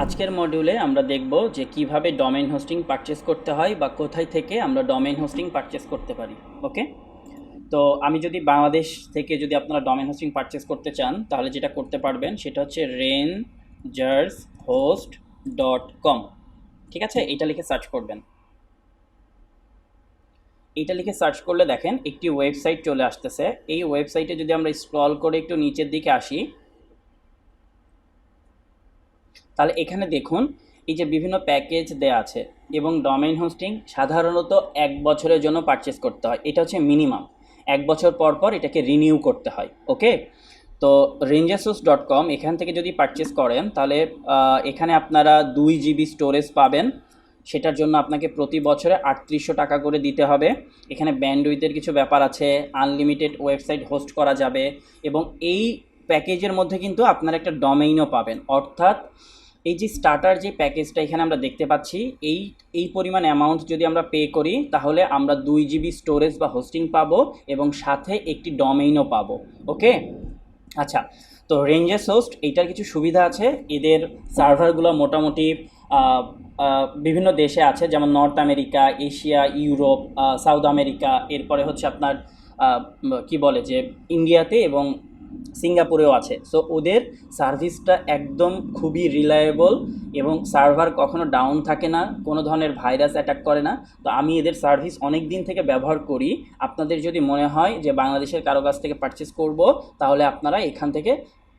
আজকের মডিউলে আমরা দেখব যে কিভাবে ডোমেইন হোস্টিং পারচেজ করতে হয় বা কোথায় থেকে আমরা ডোমেইন হোস্টিং পারচেজ করতে পারি। ওকে, তো আমি যদি বাংলাদেশ থেকে যদি আপনারা ডোমেইন হোস্টিং পারচেজ করতে চান তাহলে যেটা করতে পারবেন সেটা হচ্ছে rangershost.com। ঠিক আছে, এটা লিখে সার্চ করবেন। এটা লিখে সার্চ করলে দেখেন একটি ওয়েবসাইট চলে আসতেছে। এই ওয়েবসাইটে যদি আমরা স্ক্রল করে একটু নিচের দিকে আসি তাহলে এখানে দেখুন এই যে বিভিন্ন প্যাকেজ দেয়া আছে এবং ডোমেইন হোস্টিং সাধারণত 1 বছরের জন্য পারচেজ করতে হয়। এটা হচ্ছে মিনিমাম, 1 বছর পর পর এটাকে রিনিউ করতে হয়। ওকে, তো rangershost.com এখান থেকে যদি পারচেজ করেন তাহলে এখানে আপনারা 2 GB স্টোরেজ পাবেন। সেটার জন্য আপনাকে প্রতি বছরে 3800 টাকা করে দিতে হবে। এখানে ব্যান্ডউইথের কিছু ব্যাপার আছে, আনলিমিটেড ওয়েবসাইট হোস্ট করা যাবে এবং এই প্যাকেজের মধ্যে কিন্তু আপনারা একটা ডোমেইনও পাবেন। অর্থাৎ এই যে স্টার্টার যে প্যাকেজটা এখানে আমরা দেখতে পাচ্ছি, এই পরিমাণ অ্যামাউন্ট যদি আমরা পে করি তাহলে আমরা 2 GB স্টোরেজ বা হোস্টিং পাবো এবং সাথে একটি ডোমেইনও পাবো। ওকে, আচ্ছা, তো রেঞ্জেস হোস্ট এইটার কিছু সুবিধা আছে। এদের সার্ভারগুলো মোটামুটি বিভিন্ন দেশে আছে, যেমন north America, Asia, Europe, south America, এরপরে হচ্ছে আপনার কি বলে যে ইন্ডিয়াতে এবং সিঙ্গাপুরেও আছে। সো ওদের সার্ভিসটা একদম খুবই রিলায়েবল এবং সার্ভার কখনো ডাউন থাকে না, কোনো ধরনের ভাইরাস অ্যাটাক করে না। তো আমি এদের সার্ভিস অনেক দিন থেকে ব্যবহার করি। আপনাদের যদি মনে হয় যে বাংলাদেশের কারো কাছ থেকে পারচেস করব তাহলে আপনারা এখান থেকে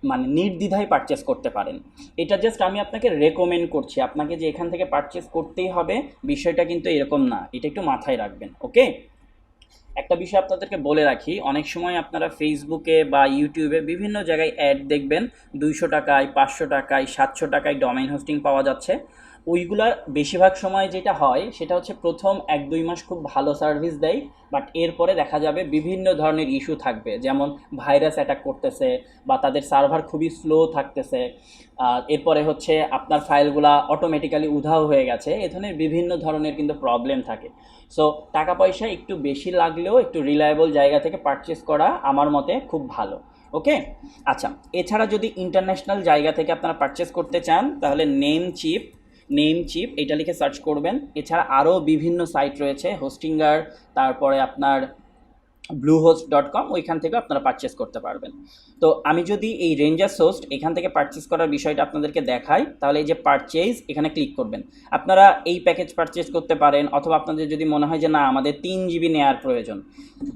মানে নির্দ্বিধায় পারচেস করতে পারেন। এটা জাস্ট আমি আপনাকে রেকমেন্ড করছি, আপনাকে যে এখান থেকে পারচেস করতেই হবে বিষয়টা কিন্তু এরকম না, এটা একটু মাথায় রাখবেন। ওকে, একটা বিষয় আপনাদেরকে বলে রাখি, অনেক সময় আপনারা ফেসবুকে বা ইউটিউবে বিভিন্ন জায়গায় অ্যাড দেখবেন 200 টাকায়, 500 টাকায়, 700 টাকায় ডোমেইন হোস্টিং পাওয়া যাচ্ছে। ওইগুলা বেশিরভাগ সময় যেটা হয় সেটা হচ্ছে প্রথম 1-2 মাস খুব ভালো সার্ভিস দেয়, বাট এরপরে দেখা যাবে বিভিন্ন ধরনের ইস্যু থাকবে, যেমন ভাইরাস অ্যাটাক করতেছে বা তাদের সার্ভার খুবই স্লো থাকতেছে, এরপরে হচ্ছে আপনার ফাইলগুলা অটোমেটিক্যালি উধাও হয়ে গেছে। এ ধরনের বিভিন্ন ধরনের কিন্তু প্রবলেম থাকে। সো টাকা পয়সা একটু বেশি লাগলেও একটু রিলায়েবল জায়গা থেকে পারচেস করা আমার মতে খুব ভালো। ওকে, আচ্ছা, এছাড়া যদি ইন্টারন্যাশনাল জায়গা থেকে আপনারা পারচেস করতে চান তাহলে নেমচিপ এটা লিখে সার্চ করবেন। এছাড়া আরও বিভিন্ন সাইট রয়েছে, হোস্টিঙ্গার, তারপরে আপনার bluehost.com, ওইখান থেকে আপনারা পারচেস করতে পারবেন। তো আমি যদি এই রেঞ্জার্স হোস্ট এখান থেকে পারচেস করার বিষয়টা আপনাদেরকে দেখাই তাহলে এই যে পারচেজ এখানে ক্লিক করবেন। আপনারা এই প্যাকেজ পারচেস করতে পারেন, অথবা আপনাদের যদি মনে হয় যে না আমাদের 3 GB নেওয়ার প্রয়োজন,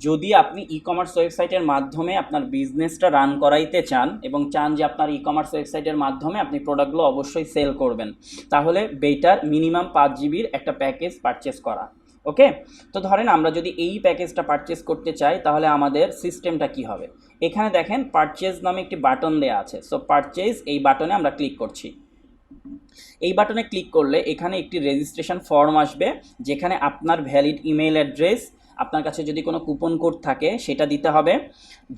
যদি আপনি ই কমার্স ওয়েবসাইটের মাধ্যমে আপনার বিজনেসটা রান করাইতে চান এবং চান যে আপনার ই কমার্স ওয়েবসাইটের মাধ্যমে আপনি প্রোডাক্টগুলো অবশ্যই সেল করবেন, তাহলে বেটার মিনিমাম 5 GBর একটা প্যাকেজ পারচেস করা। ওকে, তো ধরেন আমরা যদি এই প্যাকেজটা পারচেস করতে চাই তাহলে আমাদের সিস্টেমটা কি হবে। এখানে দেখেন পারচেজ নামে একটি বাটন দেয়া আছে। সো পারচেজ এই বাটনে আমরা ক্লিক করছি। এই বাটনে ক্লিক করলে এখানে একটি রেজিস্ট্রেশন ফর্ম আসবে, যেখানে আপনার ভ্যালিড ইমেল অ্যাড্রেস, আপনার কাছে যদি কোনো কুপন কোড থাকে সেটা দিতে হবে,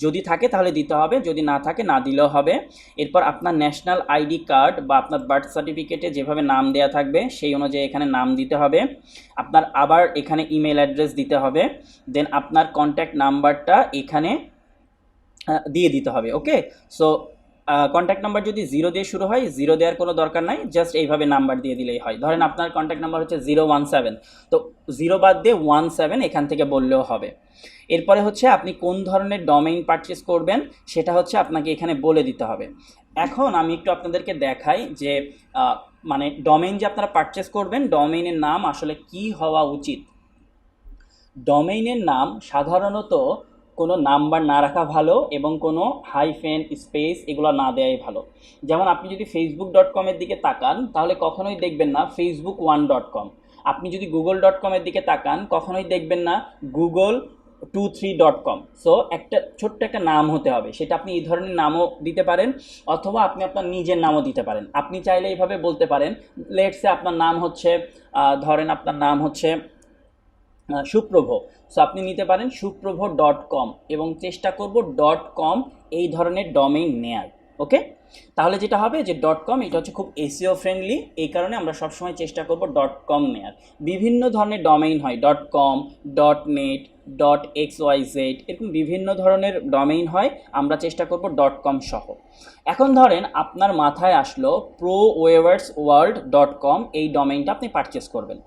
যদি থাকে তাহলে দিতে হবে, যদি না থাকে না দিলেও হবে। এরপর আপনার ন্যাশনাল আইডি কার্ড বা আপনার বার্থ সার্টিফিকেটে যেভাবে নাম দেয়া থাকবে সেই অনুযায়ী এখানে নাম দিতে হবে। আপনার আবার এখানে ইমেল অ্যাড্রেস দিতে হবে, দেন আপনার কন্ট্যাক্ট নাম্বারটা এখানে দিয়ে দিতে হবে। ওকে, সো কন্ট্যাক্ট নাম্বার যদি 0 দিয়ে শুরু হয়, 0 দেওয়ার কোনো দরকার নাই, জাস্ট এইভাবে নাম্বার দিয়ে দিলেই হয়। ধরেন আপনার কন্ট্যাক্ট নাম্বার হচ্ছে 017, তো 0 বাদ দিয়ে 17 এখান থেকে বললেও হবে। এরপরে হচ্ছে আপনি কোন ধরনের ডোমেইন পারচেস করবেন সেটা হচ্ছে আপনাকে এখানে বলে দিতে হবে। এখন আমি একটু আপনাদেরকে দেখাই যে মানে ডোমেইন যে আপনারা পারচেস করবেন, ডোমেইনের নাম আসলে কি হওয়া উচিত। ডোমেইনের নাম সাধারণত কোনো নাম্বার না রাখা ভালো এবং কোনো হাইফেন, স্পেস এগুলো না দেওয়াই ভালো। যেমন আপনি যদি facebook.com-এর দিকে তাকান তাহলে কখনোই দেখবেন না facebook1.com। আপনি যদি google.com-এর দিকে তাকান কখনোই দেখবেন না google23.com। সো একটা ছোট্ট একটা নাম হতে হবে, সেটা আপনি এই ধরনের নামও দিতে পারেন, অথবা আপনি আপনার নিজের নামও দিতে পারেন। আপনি চাইলে এইভাবে বলতে পারেন, লেটসে আপনার নাম হচ্ছে ধরেন আপনার নাম হচ্ছে সুপ্রভ। সো আপনি নিতে পারেন সুপ্রভ.com এবং চেষ্টা করব .com এই ধরনের ডোমেইন নেয়ার। ওকে, তাহলে যেটা হবে যে ডট কম এটা হচ্ছে খুব এসিও ফ্রেন্ডলি, এই কারণে আমরা সবসময় চেষ্টা করব ডট কম নেয়ার। বিভিন্ন ধরনের ডোমেইন হয়, dot com, dot net, dot X Y Z, এরকম বিভিন্ন ধরনের ডোমেইন হয়, আমরা চেষ্টা করব ডট কম সহ। এখন ধরেন আপনার মাথায় আসলো proweaversworld.com এই ডোমেইনটা আপনি পারচেস করবেন।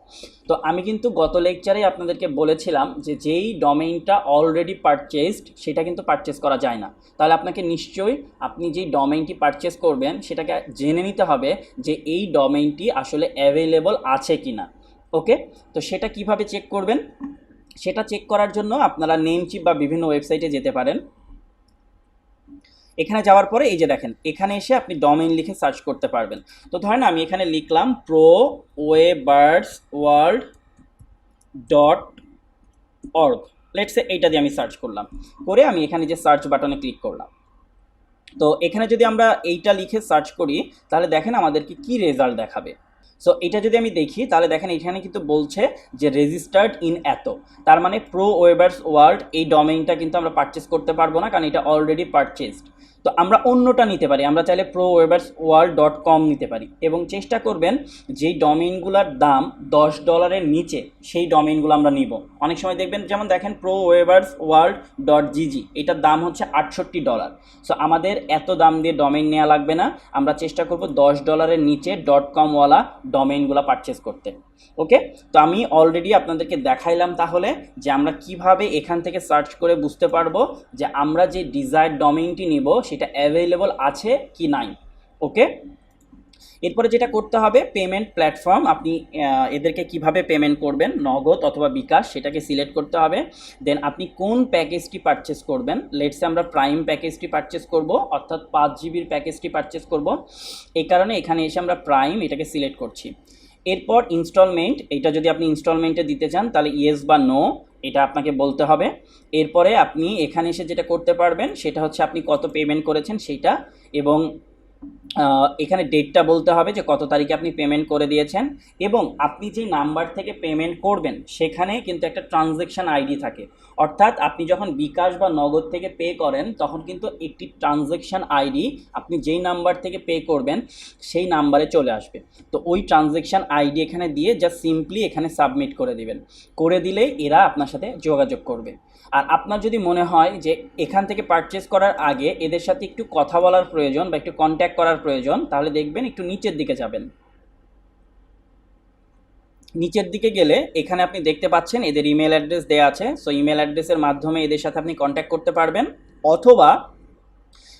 তো আমি কিন্তু গত লেকচারে আপনাদেরকে বলেছিলাম যে যেই ডোমেইনটা অলরেডি পারচেসড সেটা কিন্তু পারচেস করা যায় না। তাহলে আপনাকে নিশ্চয়ই আপনি যেই ডোমেইনটি পারচেস করবেন সেটাকে জেনে নিতে হবে যে এই ডোমেইনটি আসলে অ্যাভেলেবল আছে কি না। ওকে, তো সেটা কিভাবে চেক করবেন? সেটা চেক করার জন্য আপনারা নেমচিপ বা বিভিন্ন ওয়েবসাইটে যেতে পারেন। এখানে যাওয়ার পরে এই যে দেখেন, এখানে এসে আপনি ডোমেইন লিখে সার্চ করতে পারবেন। তো ধরেন আমি এখানে লিখলাম proweaversworld.org, লেটস সে এইটা দিয়ে আমি সার্চ করলাম, করে আমি এখানে যে সার্চ বাটনে ক্লিক করলাম। তো এখানে যদি আমরা এইটা লিখে সার্চ করি তাহলে দেখেন আমাদেরকে কি রেজাল্ট দেখাবে। সো এটা যদি আমি দেখি তাহলে দেখেন এখানে কিন্তু বলছে যে রেজিস্টার্ড ইন এত, তার মানে proweaversworld এই ডোমেইনটা কিন্তু আমরা পারচেস করতে পারবো না, কারণ এটা অলরেডি পারচেসড। তো আমরা অন্যটা নিতে পারি, আমরা চাইলে proweaversworld.com নিতে পারি, এবং চেষ্টা করবেন যেই ডোমেইনগুলোর দাম $10 নিচে সেই ডোমেইনগুলো আমরা নিব। অনেক সময় দেখবেন, যেমন দেখেন proweaversworld.gg এটার দাম হচ্ছে $68। সো আমাদের এত দাম দিয়ে ডোমেইন নেওয়া লাগবে না, আমরা চেষ্টা করব $10 নিচে .com ওয়ালা ডোমেইনগুলো পারচেস করতে। ওকে, তো আমি অলরেডি আপনাদেরকে দেখাইলাম তাহলে যে আমরা কিভাবে এখান থেকে সার্চ করে বুঝতে পারবো যে আমরা যে ডিজায়ার্ড ডোমেইনটি নিব সেটা অ্যাভেলেবল আছে কি নাই। ওকে, এরপরে যেটা করতে হবে পেমেন্ট প্ল্যাটফর্ম, আপনি এদেরকে কিভাবে পেমেন্ট করবেন, নগদ অথবা বিকাশ, সেটাকে সিলেক্ট করতে হবে। দেন আপনি কোন প্যাকেজটি পারচেস করবেন, লেটসে আমরা প্রাইম প্যাকেজটি পারচেস করব, অর্থাৎ 5 জিবির প্যাকেজটি পারচেস করব, এই কারণে এখানে এসে আমরা প্রাইম এটাকে সিলেক্ট করছি। এরপর ইনস্টলমেন্ট, এটা যদি আপনি ইনস্টলমেন্টে দিতে চান তাহলে ইয়েস বা নো এটা আপনাকে বলতে হবে। এরপরে আপনি এখানে এসে যেটা করতে পারবেন সেটা হচ্ছে আপনি কত পেমেন্ট করেছেন সেইটা, এবং এখানে ডেটটা বলতে হবে যে কত তারিখে আপনি পেমেন্ট করে দিয়েছেন, এবং আপনি যে নাম্বার থেকে পেমেন্ট করবেন সেখানে কিন্তু একটা ট্রানজ্যাকশান আইডি থাকে, অর্থাৎ আপনি যখন বিকাশ বা নগদ থেকে পে করেন তখন কিন্তু একটি ট্রানজ্যাকশান আইডি আপনি যেই নাম্বার থেকে পে করবেন সেই নাম্বারে চলে আসবে। তো ওই ট্রানজ্যাকশান আইডি এখানে দিয়ে জাস্ট সিম্পলি এখানে সাবমিট করে দিবেন, করে দিলেই এরা আপনার সাথে যোগাযোগ করবে। আর আপনার যদি মনে হয় যে এখান থেকে পারচেস করার আগে এদের সাথে একটু কথা বলার প্রয়োজন বা একটু কন্ট্যাক্ট করার প্রয়োজন, তাহলে দেখবেন একটু নিচের দিকে যাবেন। নিচের দিকে গেলে এখানে আপনি দেখতে পাচ্ছেন এদের ইমেল অ্যাড্রেস দেওয়া আছে। সো ইমেল অ্যাড্রেসের মাধ্যমে এদের সাথে আপনি কন্ট্যাক্ট করতে পারবেন, অথবা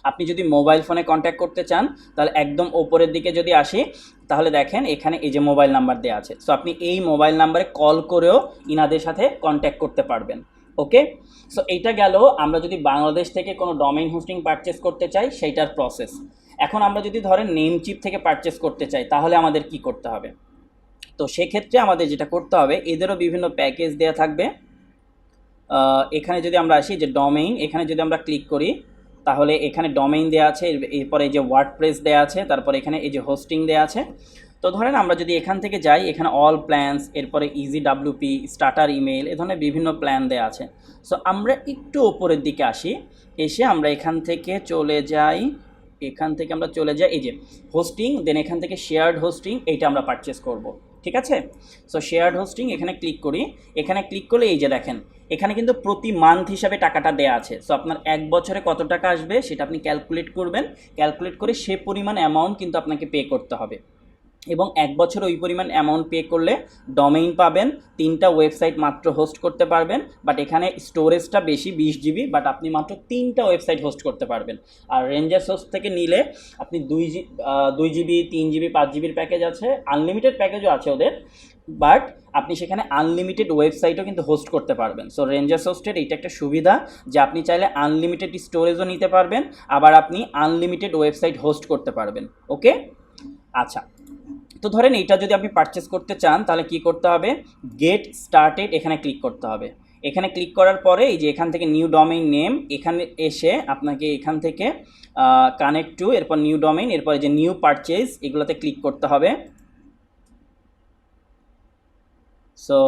আপনি যদি মোবাইল ফোনে কন্ট্যাক্ট করতে চান তাহলে একদম ওপরের দিকে যদি আসি তাহলে দেখেন এখানে এই যে মোবাইল নাম্বার দেওয়া আছে। সো আপনি এই মোবাইল নাম্বারে কল করেও ইনাদের সাথে কন্ট্যাক্ট করতে পারবেন। ওকে, সো এইটা গেল আমরা যদি বাংলাদেশ থেকে কোনো ডোমেইন হোস্টিং পারচেস করতে চাই সেইটার প্রসেস। এখন আমরা যদি ধরেন নেমচিপ থেকে পারচেস করতে চাই তাহলে আমাদের কি করতে হবে? তো সেক্ষেত্রে আমাদের যেটা করতে হবে, এদেরও বিভিন্ন প্যাকেজ দেওয়া থাকবে। এখানে যদি আমরা আসি যে ডোমেইন, এখানে যদি আমরা ক্লিক করি তাহলে এখানে ডোমেইন দেওয়া আছে, এরপরে এই যে ওয়ার্ডপ্রেস দেওয়া আছে, তারপরে এখানে এই যে হোস্টিং দেওয়া আছে। তো ধরেন আমরা যদি এখান থেকে যাই, এখানে অল প্ল্যানস, এরপরে ইজি ডাব্লিউপি, স্টার্টার ইমেল, এ ধরনের বিভিন্ন প্ল্যান দেওয়া আছে। সো আমরা একটু ওপরের দিকে আসি, এসে আমরা এখান থেকে চলে যাই, এই যে হোস্টিং, দেন এখান থেকে শেয়ার্ড হোস্টিং, এইটা আমরা পারচেস করব। ঠিক আছে, সো শেয়ার্ড হোস্টিং এখানে ক্লিক করি। এখানে ক্লিক করলে এই যে দেখেন এখানে কিন্তু প্রতি মান্থ হিসাবে টাকাটা দেওয়া আছে। সো আপনার এক বছরে কত টাকা আসবে সেটা আপনি ক্যালকুলেট করবেন, ক্যালকুলেট করে সে পরিমাণ অ্যামাউন্ট কিন্তু আপনাকে পে করতে হবে, এবং এক বছর ওই পরিমাণ অ্যামাউন্ট পে করলে ডোমেইন পাবেন, 3টা ওয়েবসাইট মাত্র হোস্ট করতে পারবেন। বাট এখানে স্টোরেজটা বেশি 20 জিবি, বাট আপনি মাত্র 3টা ওয়েবসাইট হোস্ট করতে পারবেন। আর রেঞ্জার সোর্স থেকে নিলে আপনি 2 জিবি, 3 জিবি, 5 জিবির প্যাকেজ আছে, আনলিমিটেড প্যাকেজও আছে ওদের, বাট আপনি সেখানে আনলিমিটেড ওয়েবসাইটও কিন্তু হোস্ট করতে পারবেন। সো রেঞ্জার সোর্সের এইটা একটা সুবিধা যে আপনি চাইলে আনলিমিটেড স্টোরেজও নিতে পারবেন, আবার আপনি আনলিমিটেড ওয়েবসাইট হোস্ট করতে পারবেন। ওকে, আচ্ছা, তো ধরেন এইটা যদি আপনি পারচেস করতে চান তাহলে কি করতে হবে, গেট স্টার্টেড এখানে ক্লিক করতে হবে। এখানে ক্লিক করার পরে এই যে এখান থেকে নিউ ডোমেইন নেম, এখানে এসে আপনাকে এখান থেকে কানেক্ট টু, এরপর নিউ ডোমেইন, এরপর যে নিউ পারচেজ, এগুলোতে ক্লিক করতে হবে। সো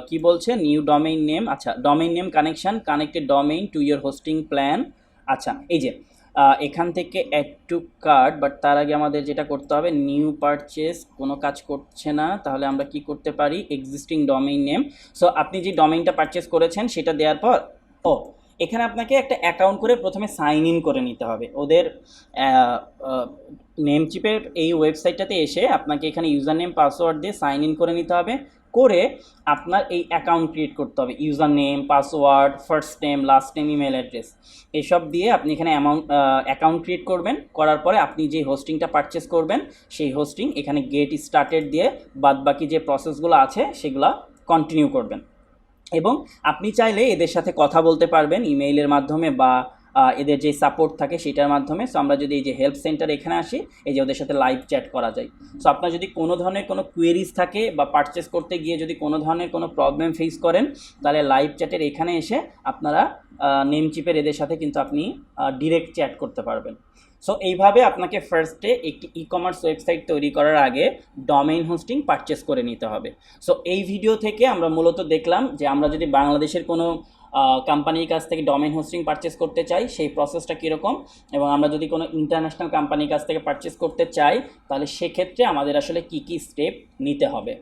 কি বলছে, নিউ ডোমেইন নেম, আচ্ছা domain name connection, connected domain to your hosting plan. আচ্ছা, এই যে এখান থেকে অ্যাড টু কার্ট, বাট তার আগে আমাদের যেটা করতে হবে, নিউ পারচেস কোনো কাজ করছে না, তাহলে আমরা কি করতে পারি, এক্সিস্টিং ডোমেইন নেম। সো আপনি যে ডোমেইনটা পারচেস করেছেন সেটা দেওয়ার পর এখানে আপনাকে একটা অ্যাকাউন্ট করে প্রথমে সাইন ইন করে নিতে হবে ওদের নেমচিপের এই ওয়েবসাইটটাতে এসে আপনাকে এখানে ইউজার নেম পাসওয়ার্ড দিয়ে সাইন ইন করে নিতে হবে, করে আপনার এই অ্যাকাউন্ট ক্রিয়েট করতে হবে, user name, password, first name, last name, email address এসব দিয়ে আপনি এখানে অ্যাকাউন্ট ক্রিয়েট করবেন। করার পরে আপনি যে হোস্টিংটা পারচেস করবেন সেই হোস্টিং এখানে গেট স্টার্টেড দিয়ে বাদবাকি যে প্রসেসগুলো আছে সেগুলো কন্টিনিউ করবেন। এবং আপনি চাইলে এদের সাথে কথা বলতে পারবেন ইমেইলের মাধ্যমে বা এদের যে সাপোর্ট থাকে সেটার মাধ্যমে। সো আমরা যদি এই যে হেল্প সেন্টার এখানে আসি, এই যে ওদের সাথে লাইভ চ্যাট করা যায়। সো আপনার যদি কোনো ধরনের কোনো কোয়েরিজ থাকে বা পারচেস করতে গিয়ে যদি কোনো ধরনের কোনো প্রবলেম ফেস করেন, তাহলে লাইভ চ্যাটের এখানে এসে আপনারা নেমচিপের এদের সাথে কিন্তু আপনি ডিরেক্ট চ্যাট করতে পারবেন। সো এইভাবে আপনাকে ফার্স্টে একটি ই কমার্স ওয়েবসাইট তৈরি করার আগে ডোমেইন হোস্টিং পারচেস করে নিতে হবে। সো এই ভিডিও থেকে আমরা মূলত দেখলাম যে আমরা যদি বাংলাদেশের কোনো কোম্পানির কাছ থেকে ডোমেইন হোস্টিং পারচেস করতে চাই সেই প্রসেসটা কীরকম, এবং আমরা যদি কোনো ইন্টারন্যাশনাল কোম্পানির কাছ থেকে পারচেস করতে চাই তাহলে সেক্ষেত্রে আমাদের আসলে কী কী স্টেপ নিতে হবে।